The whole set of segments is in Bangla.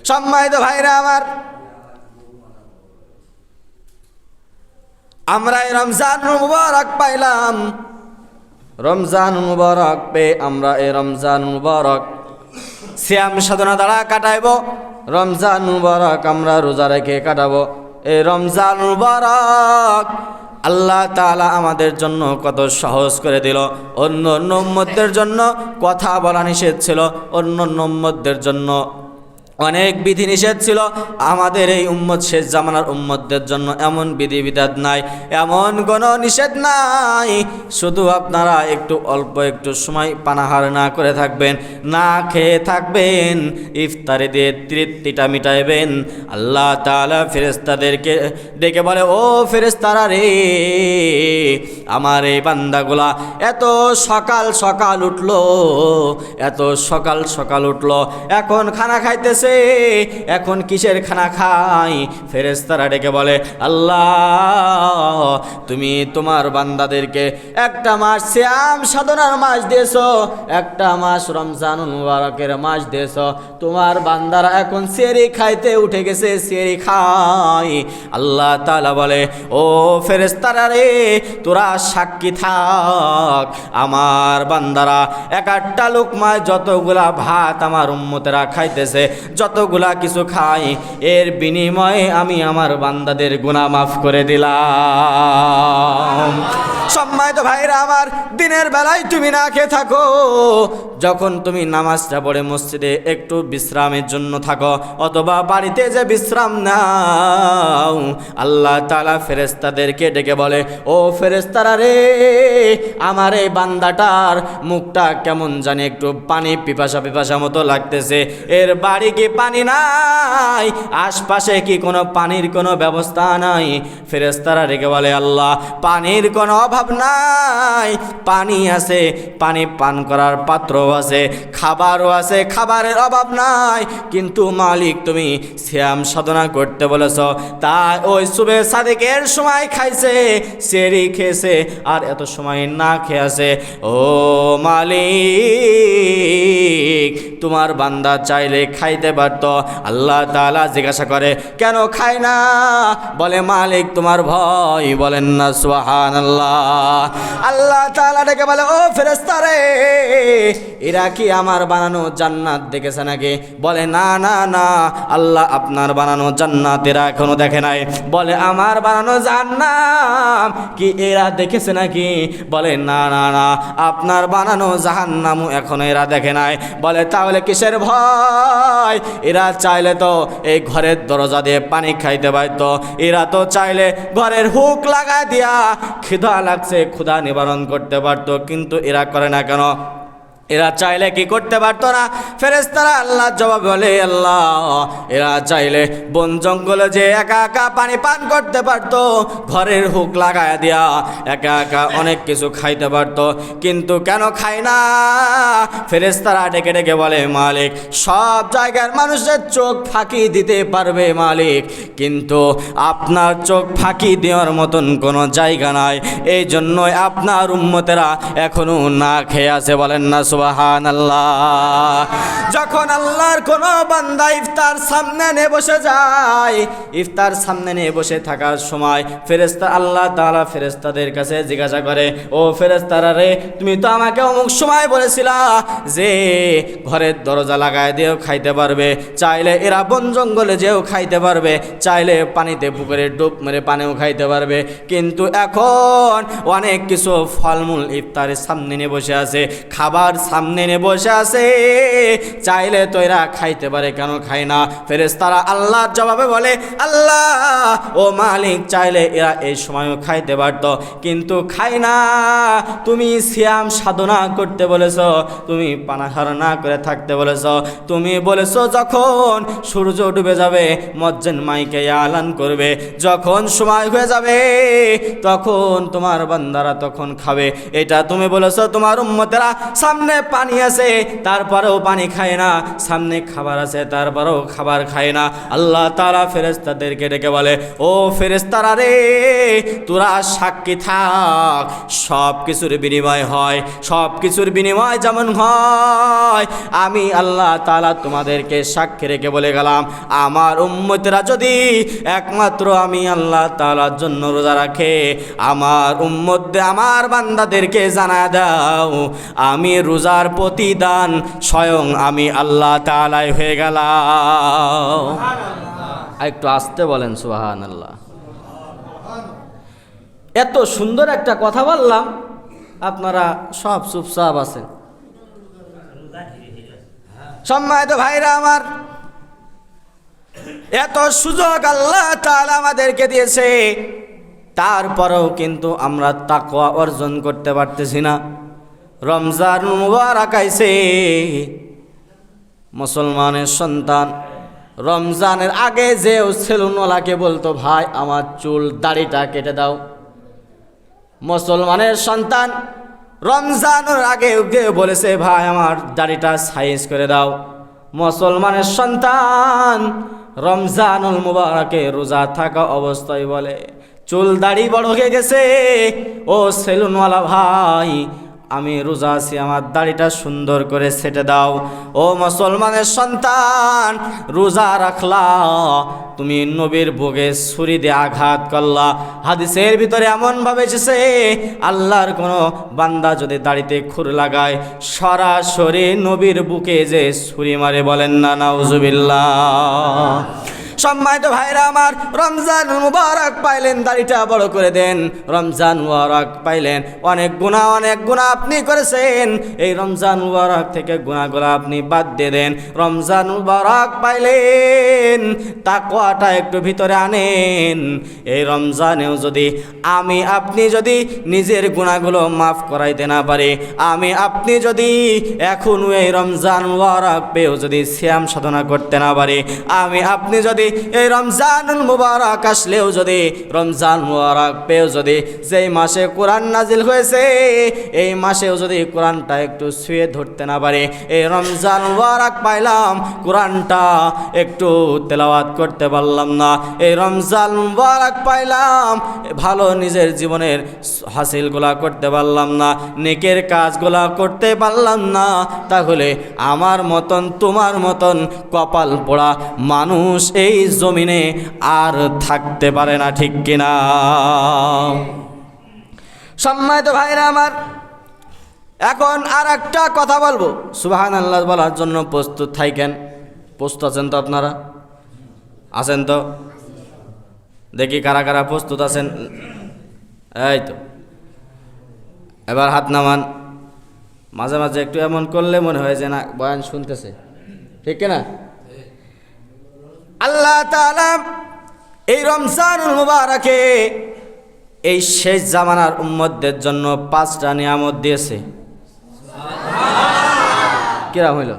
সম্মানিত ভাইরা আমার, আমরা এই রমজান মুবারক পাইলাম। রমজান মুবারক পেয়ে আমরা এই রমজান মুবারক সিয়াম সাধনা দ্বারা কাটাইব। রমজান মুবারক আমরা রোজা রেখে কাটাবো। এই রমজান মুবারক আল্লাহ তাআলা আমাদের জন্য কত সহজ করে দিল। অন্য উম্মতদের জন্য কথা বলা নিষেধ ছিল, অন্য উম্মতদের জন্য অনেক বিধি নিষেধ ছিল। আমাদের এই উম্মত শেষ জামানার উম্মতদের জন্য এমন বিধিবিধান নাই, এমন কোনো নিষেধ নাই। শুধু আপনারা একটু অল্প একটু সময় পানাহার না করে থাকবেন, না খেয়ে থাকবেন, ইফতারি দিয়ে তৃপ্তিটা মিটাইবেন। আল্লাহ তাআলা ফেরেশতাদেরকে ডেকে বলে, ও ফেরেশতারা রে, আমার এই বান্দাগুলা এত সকাল সকাল উঠলো, এত সকাল সকাল উঠলো, এখন খানা খাইতেছে, এখন কিসের খানা খাই? ফেরেশতারা ডেকে বলে, আল্লাহ তুমি তোমার বান্দাদেরকে একটা মাস সিয়াম সাধনার মাস দিয়েছো, একটা মাস রমজানুল মুবারকের মাস দিয়েছো, তোমার বান্দারা এখন সেহরি খাইতে উঠে গেছে, সেহরি খাই। আল্লাহ তাআলা বলে, ও ফেরেশতারা রে, তোরা সাক্ষী থাক, আমার বান্দারা একটা লোকমায় যতগুলা ভাত আমার উম্মতেরা খাইতেছে, যতগুলা কিছু খাই, এর বিনিময়ে আমি আমার বান্দাদের গুনাহ মাফ করে দিলাম। সম্মানিত ভাইরা আমার, দিনের বেলায় তুমি না খেয়ে থাকো, যখন তুমি নামাজটা পড়ে মসজিদে একটু বিশ্রামের জন্য থাকো, অথবা বাড়িতে যে বিশ্রাম নাও, আল্লাহ তাআলা ফেরেশতাদেরকে ডেকে বলে, ও ফেরেশতারা রে, আমার এই বান্দাটার মুখটা কেমন জানি একটু পানি পিপাসা পিপাসা মতো লাগতেছে, এর বাড়ি কি পানি নাই? আশপাশে কি কোনো পানির কোনো ব্যবস্থা নাই? ফেরেশতারা ডেকে বলে, আল্লাহ পানির কোনো অভাব নাই, পানি আছে, পানি পান করার পাত্র আছে, খাবারও আছে, খাবারের অভাব নাই, কিন্তু মালিক তুমি সিয়াম সাধনা করতে বলেছ, তাই ওই সুবহে সাদিকের সময় খাইছে, সেহরি খেয়েছে, আর এত সময় না খেয়ে আছে। ও মালিক, তোমার বান্দা চাইলে খাইতে পারত। আল্লাহ তাআলা জিজ্ঞাসা করে, কেন খায় না? বলে, মালিক তোমার ভয়। বলেন না সুবহানাল্লাহ। আল্লাহ তাআলা ডেকে বলে, ও ফেরেশতারে, এরা কি আমার বানানো জান্নাত দেখেছে নাকি? বলে, না না না, আল্লাহ আপনার বানানো জান্নাত এরা এখনো দেখে নাই। বলে, আমার বানানো জাহান্নাম কি এরা দেখেছে নাকি? বলে, না না না, আপনার বানানো জাহান্নামও এখনো এরা দেখে নাই। বলে, তাহলে কিসের ভয়? এরা চাইলে তো এই ঘরের দরজা দিয়ে পানি খাইতে পারত, এরা তো চাইলে ঘরের হুক লাগা দিয়া খিদা লাগছে ক্ষুধা নিবারণ করতে পারত, কিন্তু এরা করে না কেন? এরা চাইলে কি করতে পারতো না? ফেরেশতারা আল্লাহ জবাব বলে, আল্লাহ এরা চাইলে বন জঙ্গলে যে একা একা পানি পান করতে পারতো, ঘরের হুক লাগায় দিয়া একা একা অনেক কিছু খাইতে পারতো, কিন্তু কেন খায় না? ফেরেশতারা ডেকে ডেকে বলে, মালিক সব জায়গার মানুষের চোখ ফাঁকি দিতে পারবে মালিক, কিন্তু আপনার চোখ ফাঁকি দেওয়ার মতন কোনো জায়গা নাই, এই জন্যই আপনার উম্মতেরা এখনো না খেয়ে আছে। বলেন না সুবহানাল্লাহ। যখন আল্লাহর কোনো বান্দা ইফতার সামনে নিয়ে বসে যায়, ইফতার সামনে নিয়ে বসে থাকার সময় ফেরেশতা আল্লাহ তাআলা ফেরেশতাদের কাছে জিজ্ঞাসা করে, ও ফেরেশতারা রে, তুমি তো আমাকে অমুক সময় বলেছিলা যে ঘরের দরজা লাগায় দিয়েও খাইতে পারবে, চাইলে এরা বন জঙ্গলে যেও খাইতে পারবে, চাইলে পানিতে পুকুরে ডুব মেরে পানিও খাইতে পারবে, কিন্তু এখন অনেক কিছু ফলমূল ইফতারের সামনে নিয়ে বসে আছে, খাবার সামনে নিয়ে বসে আছে, চাইলে তো এরা খাইতে পারে, কেন খায় না? ফেরেশতারা আল্লাহর জবাবে বলে, আল্লাহ ও মালিক, চাইলে এরা এই সময়ও খাইতে পারত, কিন্তু খায় না। তুমি সিয়াম সাধনা করতে বলেছ, তুমি পানাহার না করে থাকতে বলেছ, তুমি বলেছ যখন সূর্য ডুবে যাবে মুয়াজ্জিন মাইকে আলান করবে, যখন সময় হয়ে যাবে তখন তোমার বান্দারা তখন খাবে, এটা তুমি বলেছ। তোমার উম্মতেরা সামনে পানি আছে তারপরেও পানি খায় না, সামনে খাবার আছে তারপরেও খাবার খায় না। আল্লাহ তাআলা ফেরেশতাদেরকে ডেকে বলে, ও ফেরেশতারা রে, তোরা সাক্ষী থাক, সব কিছুর বিনিময় হয়, সব কিছুর বিনিময় যেমন হয় আমি আল্লাহ তাআলা তোমাদেরকে সাক্ষী রেখে বলে গেলাম, আমার উম্মতরা যদি একমাত্র আমি আল্লাহ তাআলার জন্য রোজা রাখে, আমার উম্মতদের, আমার বান্দাদেরকে জানা দাও আমি রোজার প্রতিদান স্বয়ং আমি আল্লাহ তাআলাই হয়ে গেলাম। একটু আস্তে বলেন সুবহানাল্লাহ। এত সুন্দর একটা কথা বললাম, আপনারা সব চুপচাপ আছেন। সম্মানিত ভাইরা আমার, এত সুযোগ আল্লাহ তাআলা আমাদেরকে দিয়েছে, তারপরেও কিন্তু আমরা তাকওয়া অর্জন করতে পারতেছি না। রমজান মুবারক আইছে, মুসলমানের সন্তান রমজানের আগে যে সেলুনওয়ালাকে বলতো, ভাই আমার চুল দাড়িটা কেটে দাও, মুসলমানের সন্তান রমজানের আগে বলেছে, ভাই আমার দাড়িটা সাইজ করে দাও। মুসলমানের সন্তান রমজানুল মুবারকে রোজা থাকা অবস্থায় বলে, চুল দাড়ি বড় হয়ে গেছে, ও সেলুনওয়ালা ভাই আমি রোজা আছি, আমার দাড়িটা সুন্দর করে ছেটে দাও। ও মুসলমানের সন্তান, রোজা রাখলা, তুমি নবীর বুকে ছুরি দিয়ে আঘাত করলা। হাদিসের ভিতরে এমনভাবে এসেছে, আল্লাহর কোনো বান্দা যদি দাড়িতে খুর লাগায়, সরাসরি নবীর বুকে যে ছুরি মারে, বলেন না নাউজুবিল্লাহ। সম্মানিত ভাইরা আমার, রমজান মুবারক পাইলেন, দাড়িটা বড় করে দেন। রমজান মুবারক পাইলেন, অনেক গুনাহ আপনি করেছেন, এই রমজান মুবারক থেকে গুনাহগুলো আপনি বাদ দিয়ে দেন। রমজান মুবারক পাইলেন, তাকওয়াটা একটু ভিতরে আনেন। এই রমজানেও যদি আপনি যদি নিজের গুনাহগুলো মাফ করাইতে না পারে, আপনি যদি এখনও এই রমজান মুবারক পেয়েও যদি সিয়াম সাধনা করতে না পারে, আপনি যদি এই রমজানুল মুবারক আসলেও যদি, রমজান মুবারক পেয়েও যদি, যেই মাসে কোরআন নাজিল হয়েছে এই মাসেও যদি কোরআনটা একটু ছুঁয়ে ধরতে না পারে, এই রমজান মুবারক পাইলাম, কোরআনটা একটু তেলাওয়াত করতে পারলাম না, এই রমজান মুবারক পাইলাম, ভালো নিজের জীবনের হাসিলগুলা করতে পারলাম না, নেকের কাজগুলা করতে পারলাম না, তাহলে আমার মতন তোমার মতন কপাল পোড়া মানুষ এই জমিনে আর থাকতে পারে না, ঠিক কিনা? সম্মানিত ভাইরা আমার, এখন আর একটা কথা বলবো। সুবহানাল্লাহ বলার জন্য প্রস্তুত থাকেন। প্রস্তুত আছেন তো আপনারা? আছেন তো? দেখি কারা কারা প্রস্তুত আছেন। এই তো, এবার হাত নামান। মাঝে মাঝে একটু এমন করলে মনে হয় যে না বয়ান শুনতেছে, ঠিক কিনা? আল্লাহ তাআলা এই রমজানুল মুবারকে এই শেষ জামানার উম্মতদের জন্য 5টা নিয়ামত দিয়েছে। কিরাম হইল?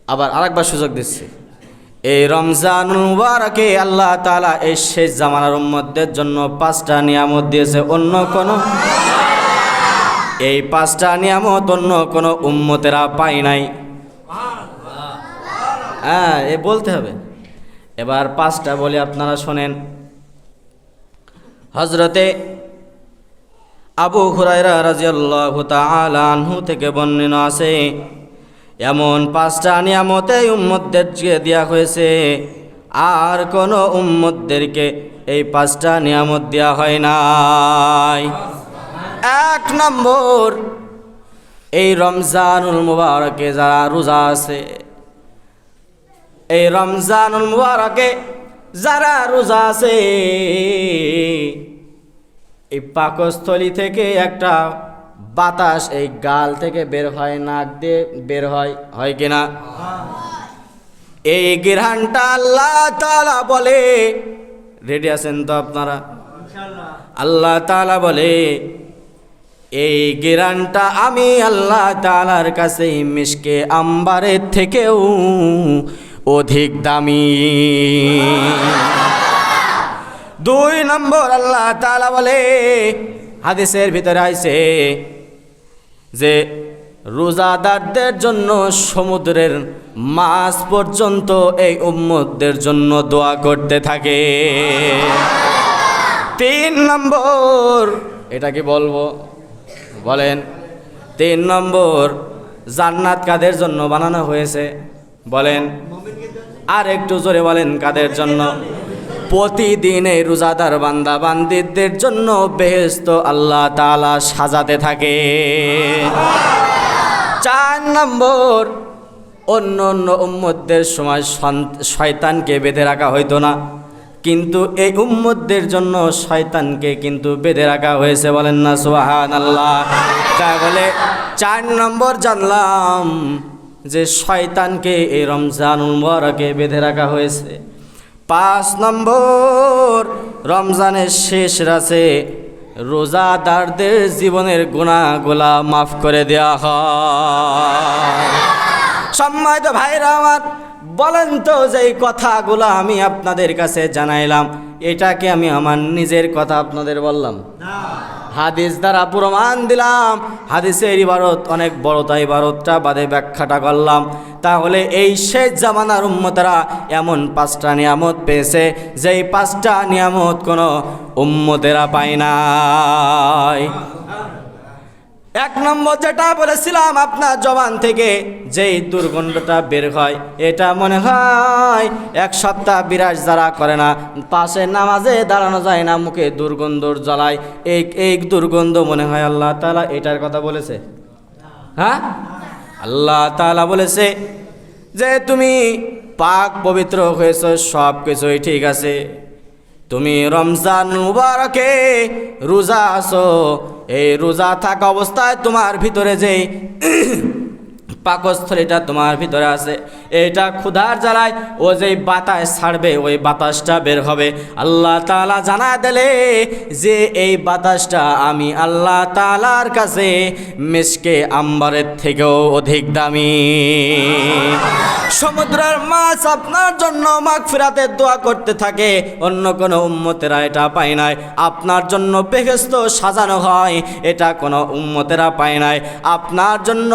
আবার আরেকবার সুযোগ দিচ্ছে। এই রমজানুল মুবারকে আল্লাহ তাআলা এই শেষ জামানার উম্মতদের জন্য 5টা নিয়ামত দিয়েছে। অন্য কোন এই 5টা নিয়ামত অন্য কোন উম্মতেরা পায় নাই। হ্যাঁ, এ বলতে হবে। এবার 5টা বলি, আপনারা শোনেন। হযরতে আবু হুরায়রা রাদিয়াল্লাহু তাআলা আনহু থেকে বর্ণিত আছে, এমন 5টা নিয়ামত এই উম্মতদেরকে দেয়া হয়েছে, আর কোন উম্মতদেরকে এই 5টা নিয়ামত দেয়া হয় নাই। 1 নম্বর, এই রমজানুল মুবারকে যারা রোজা আছে, এই রমজানুল মুবারকে যারা রোজা আছে, এই পাকস্থলী থেকে একটা বাতাস এই গাল থেকে বের হয়, নাক দিয়ে বের হয়, হয় কিনা? এই ঘ্রাণটা আল্লাহ তাআলা বলে, রেডি আছেন তো আপনারা? আল্লাহ তাআলা বলে, এই ঘ্রাণটা আমি আল্লাহ তাআলার কাছে মিশকে আম্বারের থেকেও অধিক দামি। 2 নম্বর, আল্লাহ তাআলা বলে, হাদিসের ভিতরে আইছে, যে রোজাদারদের জন্য সমুদ্রের মাছ পর্যন্ত এই উম্মতদের জন্য দোয়া করতে থাকে। 3 নম্বর, এটা কি বলবো বলেন? 3 নম্বর, জান্নাত কাদের জন্য বানানো হয়েছে বলেন? আর একটু জোরে বলেন, কাদের জন্য? প্রতিদিন এই রোজাদার বান্দা বান্দিদের জন্য বেহেশত আল্লাহ তাআলা সাজাতে থাকে। 4 নম্বর, অন্য অন্য উম্মতদের সময় শয়তানকে বেঁধে রাখা হইতো না, কিন্তু এই উম্মতদের জন্য শয়তানকে কিন্তু বেঁধে রাখা হয়েছে। বলেন না সুবহানাল্লাহ। তাহলে 4 নম্বর জানলাম যে শয়তানকে এই রমজানুল মুবারকে বেঁধে রাখা হয়েছে। 5 নম্বর, রমজানের শেষ রাতে রোজাদারদের জীবনের গুনাহগুলা মাফ করে দেওয়া হয়। সম্মানিত ভাইরা আমার, বলেন তো যে এই কথাগুলো আমি আপনাদের কাছে জানাইলাম, এটাকে আমি আমার নিজের কথা আপনাদের বললাম না, হাদিস দ্বারা প্রমাণ দিলাম। হাদিসের ইবারত অনেক বড়, তাই ইবারতটা বাদে ব্যাখ্যাটা করলাম। তাহলে এই শেষ জামানার উম্মতেরা এমন 5টা নিয়ামত পেয়েছে, যেই 5টা নিয়ামত কোনো উম্মতেরা পায় নাই। 1 নম্বর যেটা বলেছিলাম, আপনার জবান থেকে যেই দুর্গন্ধটা বের হয়, এটা মনে হয় 1 সপ্তাহ বিরাজ যারা করে না, পাশে নামাজে দাঁড়ানো যায় না, মুখে দুর্গন্ধ জ্বালায়, এই দুর্গন্ধ মনে হয় আল্লাহ তাআলা এটার কথা বলেছে? হ্যাঁ, আল্লাহ তাআলা বলেছে যে তুমি পাক পবিত্র হয়েছো, সব কিছুই ঠিক আছে, তুমি রমজান মুবারকে রোজা আছো, এই রোজা থাকা অবস্থায় তোমার ভিতরে যে পাকস্থলীটা তোমার ভিতরে আছে, এটা ক্ষুধার জ্বালায় ও যে বাতাস ছাড়বে, ওই বাতাসটা বের হবে। আল্লাহ তাআলা জানা দিলে যে এই বাতাসটা আমি আল্লাহ তাআলার কাছে মিশকে আম্বারের থেকেও অধিক দামি। সমুদ্রের মাছ আপনার জন্য মাগফিরাতের দোয়া করতে থাকে, অন্য কোনো উম্মতেরা এটা পায় নাই। আপনার জন্য বেহেশত সাজানো হয়, এটা কোনো উম্মতেরা পায় নাই। আপনার জন্য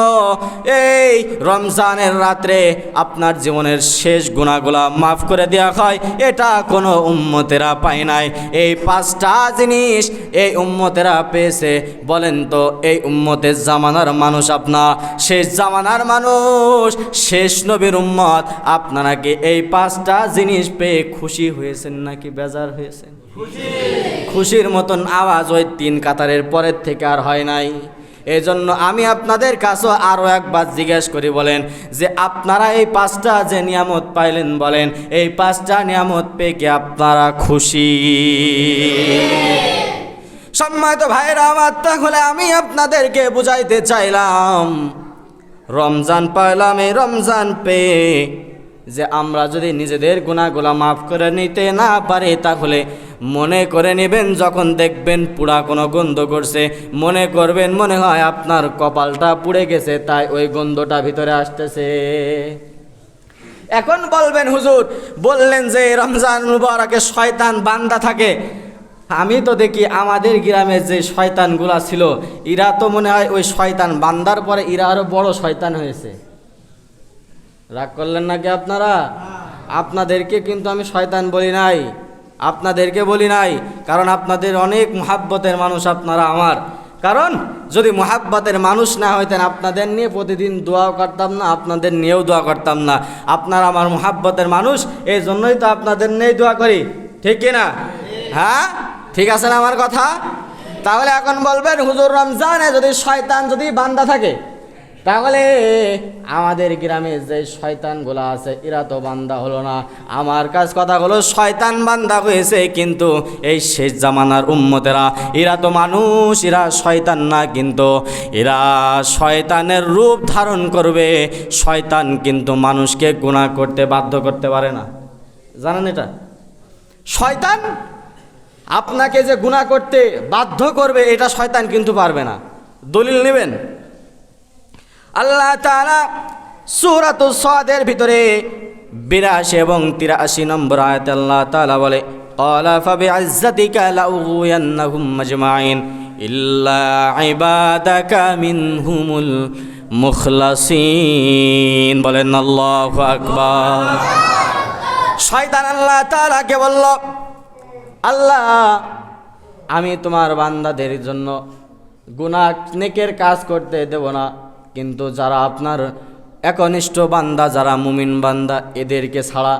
এই রমজানের রাত্রে আপনার জীবনের শেষ গুনাহগুলা মাফ করে দেওয়া হয়, এটা কোনো উম্মতেরা পায় নাই। এই 5টা জিনিস এই উম্মতেরা পেয়েছে। বলেন তো, এই উম্মতের জামানার মানুষ, আপনার শেষ জামানার মানুষ, শেষ নবীর উম্মত, আপনারা কি এই 5টা জিনিস পেয়ে খুশি হয়েছেন নাকি বেজার হয়েছেন? খুশির মতন আওয়াজ ওই 3 কাতারের পরের থেকে আর হয় নাই। এজন্য আমি আপনাদের কাছে আরও একবার জিজ্ঞেস করি, বলেন যে আপনারা এই 5টা যে নিয়ামত পাইলেন, বলেন এই 5টা নিয়ামত পেয়ে কি আপনারা খুশি? সম্মানিত ভাইরা আমার, তাহলে আমি আপনাদেরকে বুঝাইতে চাইলাম, রমজান পাইলাম, এই রমজান পেয়ে যে আমরা যদি নিজেদের গুনাহগুলা মাফ করে নিতে না পারি, তাহলে মনে করে নেবেন, যখন দেখবেন পুরা কোনো গন্ধ করছে, মনে করবেন মনে হয় আপনার কপালটা পুড়ে গেছে, তাই ওই গন্ধটা ভিতরে আসতেছে। এখন বলবেন, হুজুর বললেন যে রমজান মুবারকে শয়তান বান্দা থাকে, আমি তো দেখি আমাদের গ্রামে যে শয়তানগুলা ছিল, এরা তো মনে হয় ওই শয়তান বান্দার পরে এরা আরো বড় শয়তান হয়েছে। রাগ করলেন নাকি আপনারা? আপনাদেরকে কিন্তু আমি শয়তান বলি নাই, আপনাদেরকে বলি নাই, কারণ আপনাদের অনেক মুহাব্বতের মানুষ আপনারা আমার। কারণ যদি মুহাব্বতের মানুষ না হইতেন, আপনাদের নিয়ে প্রতিদিন দোয়া করতাম না, আপনাদের নিয়েও দোয়া করতাম না। আপনারা আমার মুহাব্বতের মানুষ, এই জন্যই তো আপনাদের নিয়েই দোয়া করি, ঠিক কিনা? হ্যাঁ, ঠিক আছে না আমার কথা? তাহলে এখন বলবেন, হুজুর রমজানে যদি শয়তান যদি বান্দা থাকে, তাহলে আমাদের গ্রামে যে শয়তানগুলো আছে এরা তো বান্দা হলো না। আমার কাছে কথা হলো, শয়তান বান্দা হয়েছে, কিন্তু এই শেষ জামানার উম্মতেরা এরা তো মানুষ, এরা শয়তান না, কিন্তু এরা শয়তানের রূপ ধারণ করবে। শয়তান কিন্তু মানুষকে গুনাহ করতে বাধ্য করতে পারে না, জানেন এটা? শয়তান আপনাকে যে গুনাহ করতে বাধ্য করবে, এটা শয়তান কিন্তু পারবে না। দলিল নেবেন, আল্লাহ তাআলা সূরাতুস সাদের ভিতরে 82 এবং 83 নম্বর আয়াতে আল্লাহ তাআলা বলে, ক্বালা ফাবিইজ্জাতিকা লাউগিয়ান্নাহুম আজমাইন ইল্লা ইবাদাকা মিনহুমুল মুখলাসিন। বলেন আল্লাহু আকবার। শয়তান আল্লাহ তাআলাকে বলল, আল্লাহ আমি তোমার বান্দাদের জন্য গুনাহ নেকের কাজ করতে দেব না, কিন্তু যারা আপনার একনিষ্ঠ বান্দা, যারা মুমিন বান্দা, এদেরকে ছাড়া,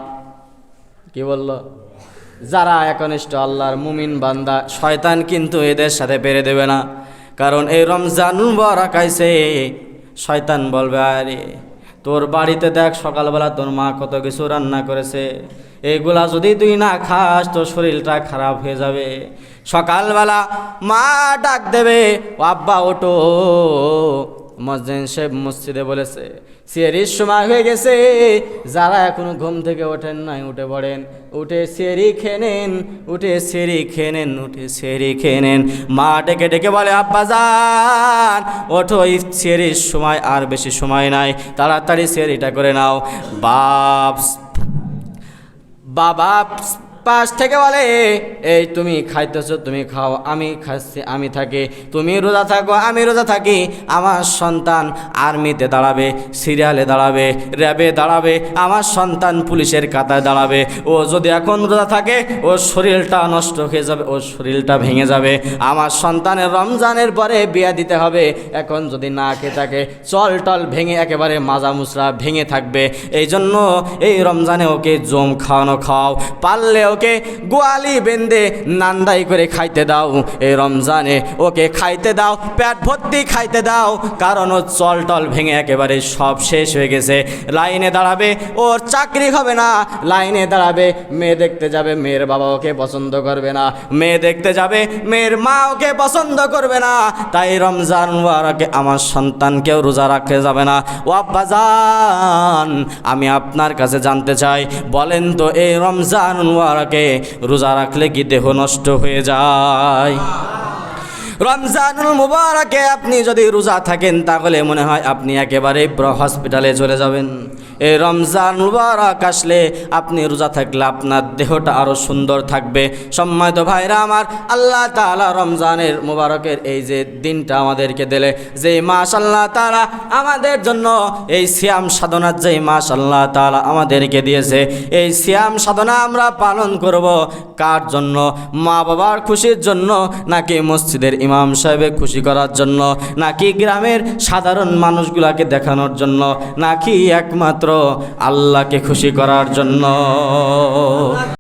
কি বলল, যারা একনিষ্ঠ আল্লাহর মুমিন বান্দা, শয়তান কিন্তু এদের সাথে পেরে দেবে না। কারণ এই রমজান মুবারক আইছে, শয়তান বলবে আরে তোর বাড়িতে দেখ সকালবেলা তোর মা কত কিছু রান্না করেছে, এগুলা যদি তুই না খাস তোর শরীরটা খারাপ হয়ে যাবে। সকালবেলা মা ডাক দেবে, আব্বা ওঠো, মসজিদ সাহেব মসজিদে বলেছে সেহরির সময় হয়ে গেছে, যারা এখনো ঘুম থেকে ওঠেন নাই উঠে পড়েন, উঠে সেহরি খেয়ে নেন, উঠে সেহরি খেয়ে নেন, উঠে সেহরি খেয়ে নেন। মা ডেকে ডেকে বলে আব্বা যান ওঠো, সেহরির সময় আর বেশি সময় নাই, তাড়াতাড়ি সেহরিটা করে নাও। বাবা পাশ থেকে বলে এই তুমি খাইতেছো তুমি খাও, আমি খাচ্ছি আমি থাকি, তুমি রোজা থাকো আমি রোজা থাকি। আমার সন্তান আর্মিতে দাঁড়াবে, সিরিয়ালে দাঁড়াবে, র্যাবে দাঁড়াবে, আমার সন্তান পুলিশের কাতায় দাঁড়াবে। ও যদি এখন রোজা থাকে ওর শরীরটা নষ্ট হয়ে যাবে, ওর শরীরটা ভেঙে যাবে। আমার সন্তানের রমজানের পরে বিয়া দিতে হবে, এখন যদি না খেয়ে থাকে চল টল ভেঙে একেবারে মাজা মুসরা ভেঙে থাকবে। এই জন্য এই রমজানে ওকে জম খাওয়ানো খাও, পারলে ওকে গোয়ালি বেঁধে নান্দাই করে খাইতে দাও। এই রমজানে ওকে খাইতে দাও, পেট ভর্তি খাইতে দাও, কারণ ও চল টল ভেঙে একেবারে সব শেষ হয়ে গেছে। লাইনে দাঁড়াবে, ওর চাকরি হবে না, লাইনে দাঁড়াবে, মেয়ে দেখতে যাবে, মেয়ের বাবা ওকে পছন্দ করবে না, মেয়ে দেখতে যাবে, মেয়ের মা ওকে পছন্দ করবে না। তাই রমজান মুবারকে আমার সন্তানকেও রোজা রাখতে যাবে না। ও আব্বাজান আমি আপনার কাছে জানতে চাই, বলেন তো এই রমজান মুবারকে রোজা রাখলে কি দেহ নষ্ট হয়ে যায়? রমজানুল মুবারকে আপনি যদি রোজা থাকেন তাহলে মনে হয় আপনি একেবারে হসপিটালে চলে যাবেন। এই রমজান মুবারক আসলে আপনি রোজা থাকলে আপনার দেহটা আরও সুন্দর থাকবে। সম্মানিত ভাইরা আমার, আল্লাহ তাআলা রমজানের মুবারকের এই যে দিনটা আমাদেরকে দিলে, যে মাস আল্লাহ তাআলা আমাদের জন্য এই সিয়াম সাধনার যে মাস আল্লাহ তাআলা আমাদেরকে দিয়েছে, এই সিয়াম সাধনা আমরা পালন করব কার জন্য? মা বাবার খুশির জন্য, নাকি মসজিদের ইমাম সাহেবের খুশি করার জন্য, নাকি গ্রামের সাধারণ মানুষগুলাকে দেখানোর জন্য, নাকি একমাত্র আল্লাহকে খুশি করার জন্য?